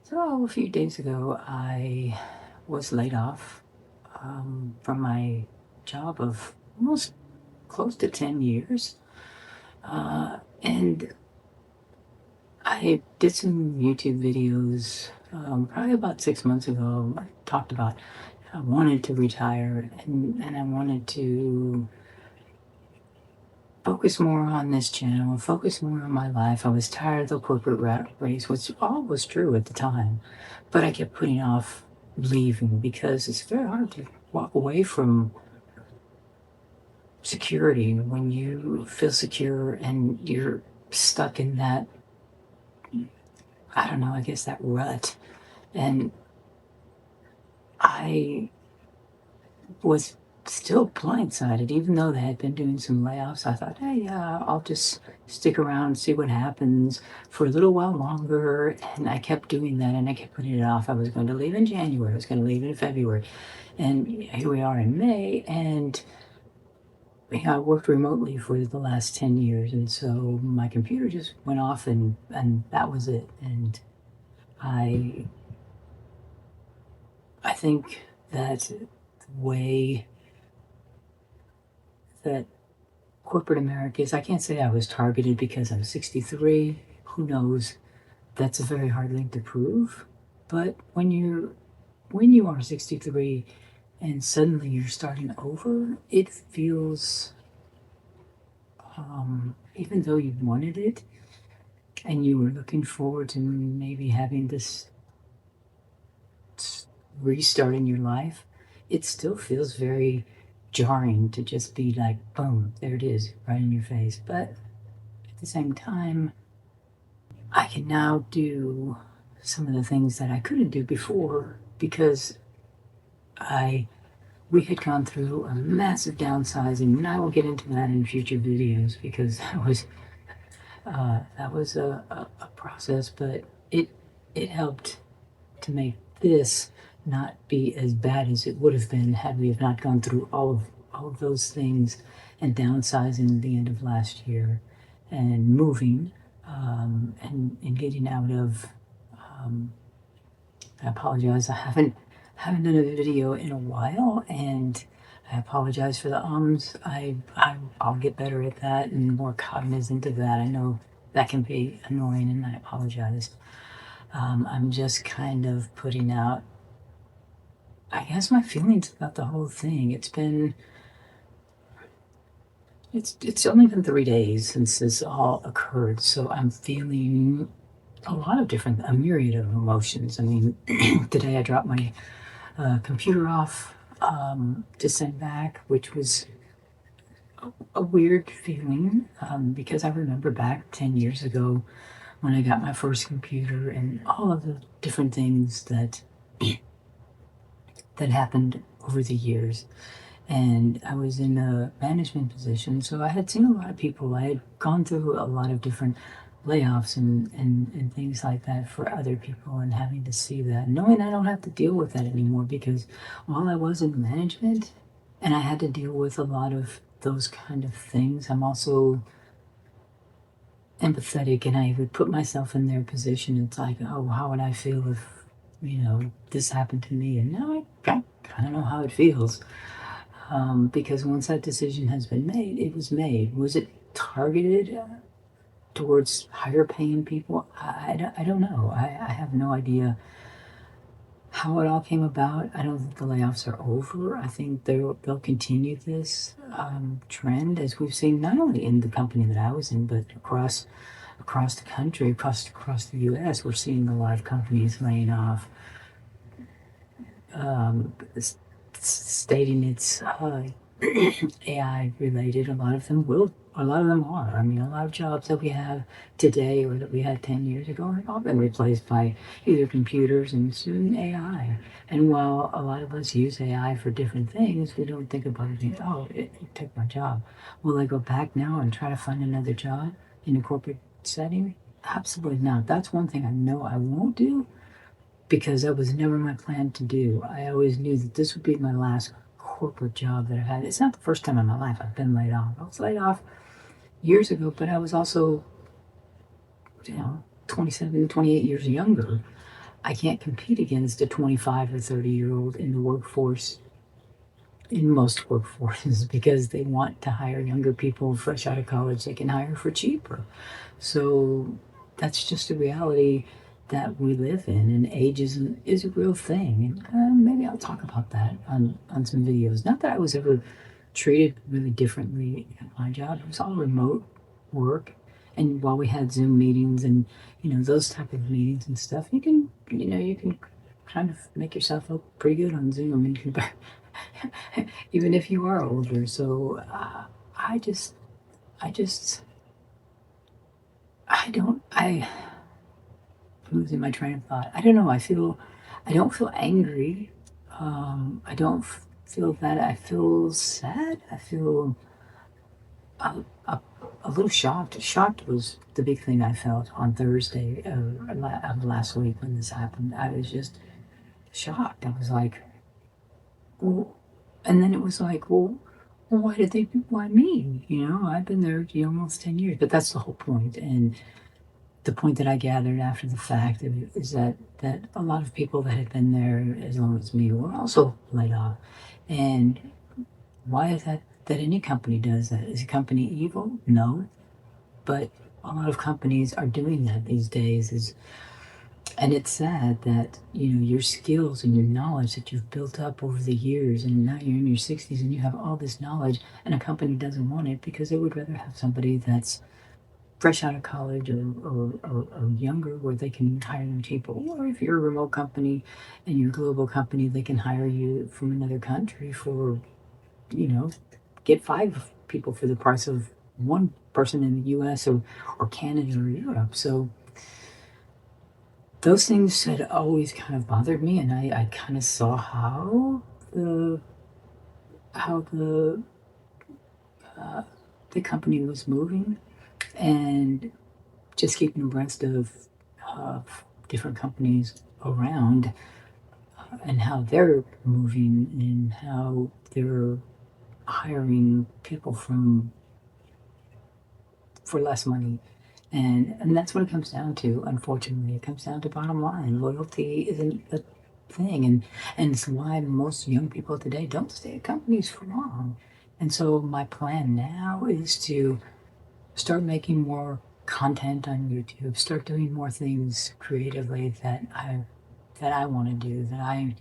So a few days ago, I was laid off from my job of almost close to 10 years. And I did some YouTube videos probably about 6 months ago. I talked about I wanted to retire and I wanted to focus more on this channel, focus more on my life. I was tired of the corporate rat race, which all was true at the time, but I kept putting off leaving because it's very hard to walk away from security when you feel secure and you're stuck in that, I don't know, I guess that rut. And I was still blindsided, even though they had been doing some layoffs. I thought, hey, yeah, I'll just stick around and see what happens for a little while longer. And I kept doing that and I kept putting it off. I was going to leave in January, I was going to leave in February. And here we are in May. And I worked remotely for the last 10 years. And so my computer just went off and that was it. And I, I think that the way that corporate America is, I can't say I was targeted because I'm 63. Who knows? That's a very hard thing to prove. But when you are 63 and suddenly you're starting over, it feels, even though you wanted it and you were looking forward to maybe having this restart in your life, it still feels very jarring to just be like, boom, there it is, right in your face. But at the same time, I can now do some of the things that I couldn't do before because I we had gone through a massive downsizing, and I will get into that in future videos because that was a process, but it it helped to make this not be as bad as it would have been had we have not gone through all of those things and downsizing at the end of last year and moving and getting out of. Um, I apologize. I haven't done a video in a while, and I apologize for the ums. I'll get better at that and more cognizant of that. I know that can be annoying, and I apologize. I'm just kind of putting out, I guess, my feelings about the whole thing. It's only been 3 days since this all occurred, so I'm feeling a myriad of emotions. I mean, today I dropped my computer off to send back, which was a weird feeling because I remember back 10 years ago when I got my first computer and all of the different things that happened over the years. And I was in a management position, so I had seen a lot of people. I had gone through a lot of different layoffs and things like that for other people, and having to see that, knowing I don't have to deal with that anymore because while I was in management and I had to deal with a lot of those kind of things, I'm also empathetic and I would put myself in their position. It's like, oh, how would I feel if, this happened to me? And now I kind of know how it feels because once that decision has been made, it was made. Was it targeted towards higher paying people? I don't know. I have no idea how it all came about. I don't think the layoffs are over. I think they'll continue this trend as we've seen not only in the company that I was in, but across the country, across the U.S. We're seeing a lot of companies laying off, stating it's AI related. A lot of them are. I mean, a lot of jobs that we have today or that we had 10 years ago have all been replaced by either computers and soon AI. And while a lot of us use AI for different things, we don't think about it, oh, it took my job. Will I go back now and try to find another job in a corporate setting? Absolutely not. That's one thing I know I won't do because that was never my plan to do. I always knew that this would be my last corporate job that I've had. It's not the first time in my life I've been laid off. I was laid off years ago, but I was also, 27, 28 years younger. I can't compete against a 25 or 30-year-old in the workforce, in most workforces, because they want to hire younger people fresh out of college they can hire for cheaper. So that's just a reality that we live in, and age is a real thing. And maybe I'll talk about that on some videos. Not that I was ever treated really differently at my job. It was all remote work, and while we had Zoom meetings and those type of meetings and stuff, you can kind of make yourself look pretty good on Zoom and compare, even if you are older. So I just, I just, I don't, I. I'm losing my train of thought. I don't know. I don't feel angry. I don't feel that. I feel sad. I feel a, a, a little shocked. Shocked was the big thing I felt on Thursday of last week when this happened. I was just shocked. I was like, well, and then it was like, well, why me? I've been there almost 10 years, but that's the whole point. And the point that I gathered after the fact is that a lot of people that had been there as long as me were also laid off. And why is that any company does that? Is a company evil? No. But a lot of companies are doing that these days. And it's sad that your skills and your knowledge that you've built up over the years, and now you're in your 60s and you have all this knowledge, and a company doesn't want it because they would rather have somebody that's fresh out of college or younger, where they can hire them cheaper. Or if you're a remote company and you're a global company, they can hire you from another country for, you know, get five people for the price of one person in the US or Canada or Europe. So those things had always kind of bothered me, and I kind of saw the how the company was moving, and just keeping abreast of different companies around, and how they're moving and how they're hiring people for less money. And that's what it comes down to. Unfortunately, it comes down to bottom line. Loyalty isn't a thing, and it's why most young people today don't stay at companies for long. And so my plan now is to start making more content on YouTube, start doing more things creatively that I want to do, that I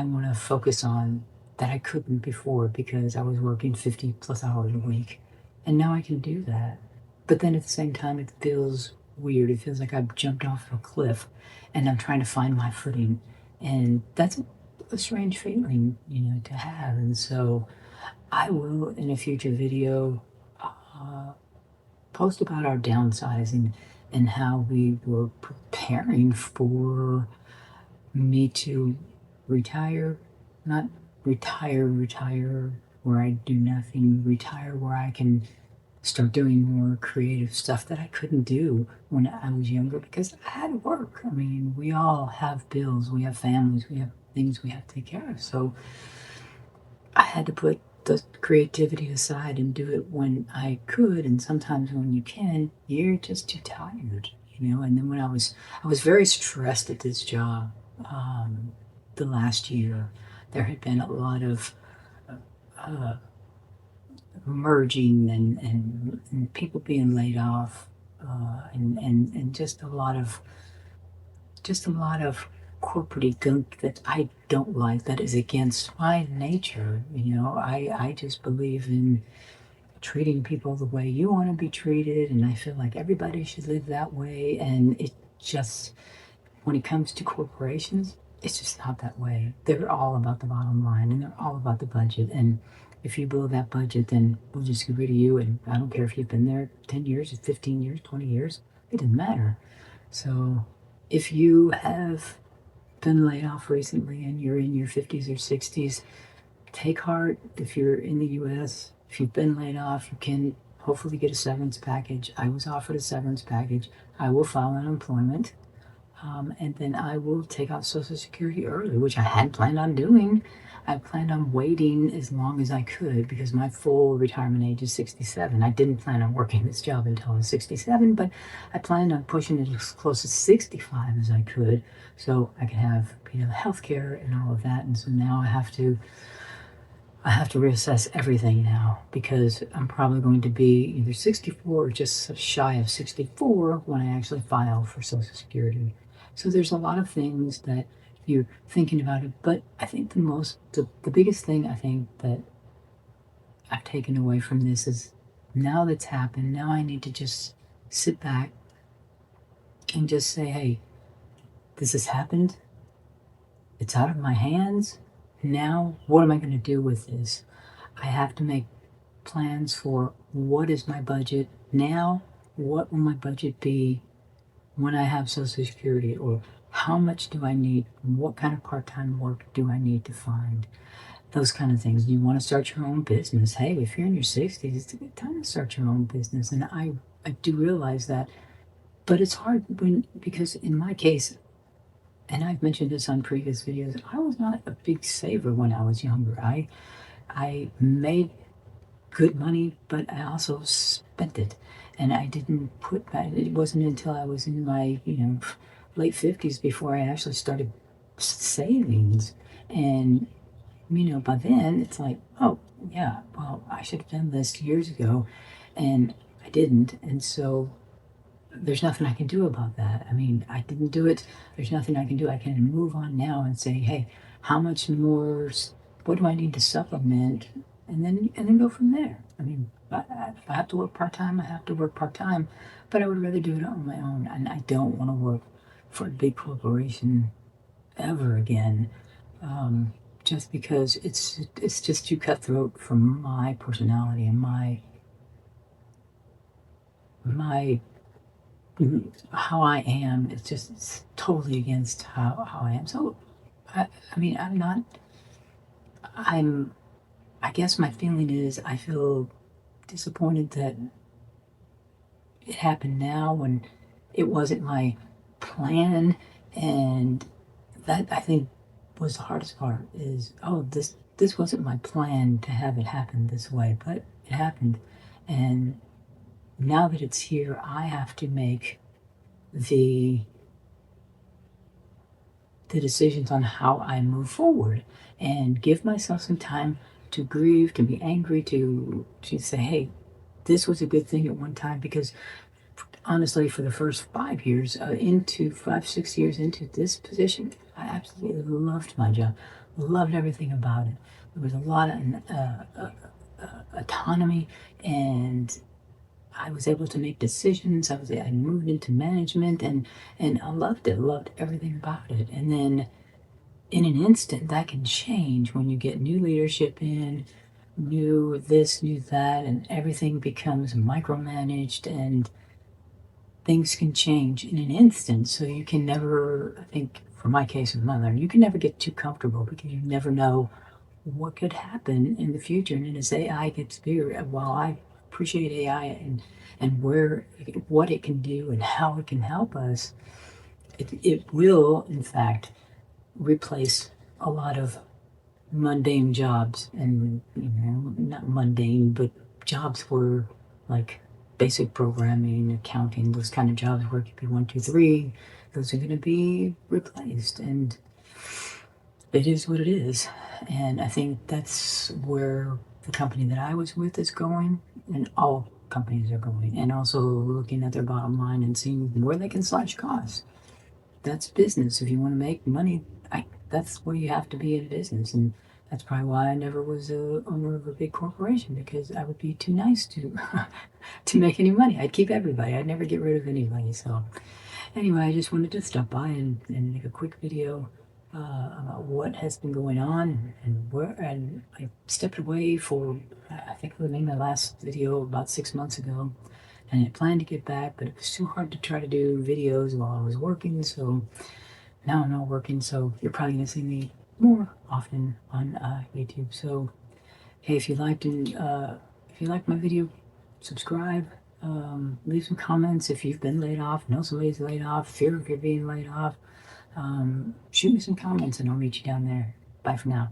want to focus on, that I couldn't before because I was working 50 plus hours a week. And now I can do that. But then at the same time, it feels weird. It feels like I've jumped off a cliff and I'm trying to find my footing. And that's a strange feeling, to have. And so I will, in a future video, post about our downsizing and how we were preparing for me to retire, not retire where I do nothing, retire where I can start doing more creative stuff that I couldn't do when I was younger because I had to work. I mean, we all have bills, we have families, we have things we have to take care of. So I had to put the creativity aside and do it when I could. And sometimes when you can, you're just too tired. And then when I was very stressed at this job, the last year. There had been a lot of merging and people being laid off, and just a lot of corporate gunk that I don't like, that is against my nature. I just believe in treating people the way you want to be treated, and I feel like everybody should live that way. And it just, when it comes to corporations, it's just not that way. They're all about the bottom line, and they're all about the budget. And if you blow that budget, then we'll just get rid of you. And I don't care if you've been there 10 years, 15 years, 20 years, it doesn't matter. So if you have been laid off recently and you're in your 50s or 60s, take heart. If you're in the US, if you've been laid off, you can hopefully get a severance package. I was offered a severance package. I will file unemployment. And then I will take out Social Security early, which I hadn't planned on doing. I planned on waiting as long as I could because my full retirement age is 67. I didn't plan on working this job until I was 67, but I planned on pushing it as close to 65 as I could so I could have, health care and all of that. And so now I have to reassess everything now because I'm probably going to be either 64 or just shy of 64 when I actually file for Social Security. So there's a lot of things that you're thinking about it, but I think the biggest thing I think that I've taken away from this is now that's happened, now I need to just sit back and just say, hey, this has happened. It's out of my hands. Now, what am I going to do with this? I have to make plans for what is my budget now, what will my budget be when I have Social Security, or how much do I need, what kind of part-time work do I need to find, those kind of things. You want to start your own business. Hey, if you're in your 60s, it's a good time to start your own business. And I do realize that, but it's hard because in my case, and I've mentioned this on previous videos, I was not a big saver when I was younger. I made good money, but I also spent it. And I didn't put back, it wasn't until I was in my, late 50s before I actually started savings. And, by then it's like, oh, yeah, well, I should have done this years ago. And I didn't. And so there's nothing I can do about that. I mean, I didn't do it. There's nothing I can do. I can move on now and say, hey, how much more, what do I need to supplement? And then go from there. I mean, if I have to work part-time, I have to work part-time, but I would rather do it on my own. And I don't want to work for a big corporation ever again, just because it's just too cutthroat for my personality and my how I am. It's totally against how I am. So, I mean, I'm, I guess my feeling is I feel disappointed that it happened now when it wasn't my plan. And that I think was the hardest part is, oh, this wasn't my plan to have it happen this way, but it happened. And now that it's here, I have to make the the decisions on how I move forward and give myself some time to grieve, to be angry, to say, hey, this was a good thing at one time. Because honestly, for the first 5 years, into 5, 6 years into this position, I absolutely loved my job, loved everything about it. There was a lot of autonomy, and I was able to make decisions. I moved into management, and I loved it, loved everything about it. And then in an instant, that can change when you get new leadership in, new this, new that, and everything becomes micromanaged, and things can change in an instant. So you can never, I think, for my case with my learning, you can never get too comfortable because you never know what could happen in the future. And as AI gets bigger, while I appreciate AI and what it can do and how it can help us, it will, in fact, replace a lot of mundane jobs. And not mundane, but jobs where, like, basic programming, accounting, those kind of jobs where it could be 1, 2, 3, those are going to be replaced. And it is what it is. And I think that's where the company that I was with is going, and all companies are going, and also looking at their bottom line and seeing where they can slash costs. That's business. If you want to make money, that's where you have to be in business. And that's probably why I never was a owner of a big corporation, because I would be too nice to to make any money. I'd keep everybody. I'd never get rid of anybody. So anyway, I just wanted to stop by and make a quick video about what has been going on and where. And I stepped away for, I think I made my last video about 6 months ago, and I planned to get back, but it was too hard to try to do videos while I was working. So now I'm not working, so you're probably going to see me more often on YouTube. So hey, if you liked my video, subscribe. Leave some comments if you've been laid off, know somebody's laid off, fear of you're being laid off. Shoot me some comments and I'll meet you down there. Bye for now.